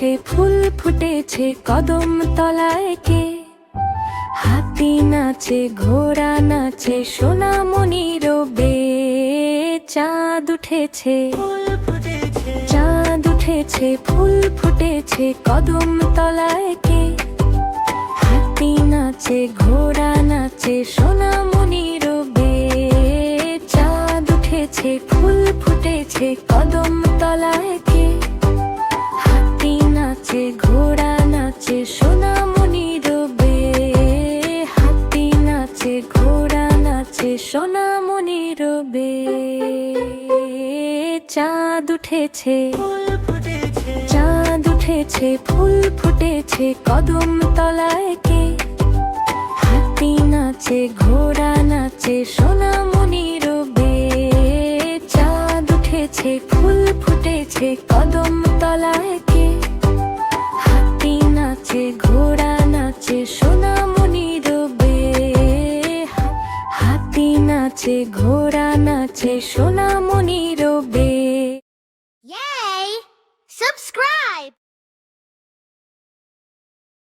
দুঠেছে ফুল ফুটেছে কদম তলায় কে? হাতি নাচে ঘোড়া নাচে সোনামণি রবে। চাঁদ উঠেছে চাঁদ উঠেছে ফুল ফুটেছে কদম তলায় কে? হাতি নাচে ঘোড়া নাচে সোনামণি রবে। চাঁদ উঠেছে ফুল ফুটেছে কদম তলায় কে? হাতি নাচে ঘোড়া নাচে সোনামণি রবে। হাতি নাচে ঘোড়া নাচে সোনামণি রবে। চাঁদ উঠেছে চাঁদ উঠেছে ফুল ফুটেছে কদম তলায় কে? হাতি নাচে ঘোড়া নাচে সোনামণি রবে। চাঁদ উঠেছে ফুল ফুটেছে কদম তলায় কে? হাতি নাচে ঘোড়া নাচে সোনামণি রবে। হাতি নাচে ঘোড়া নাচে সোনামণি রবে। Yay! Subscribe!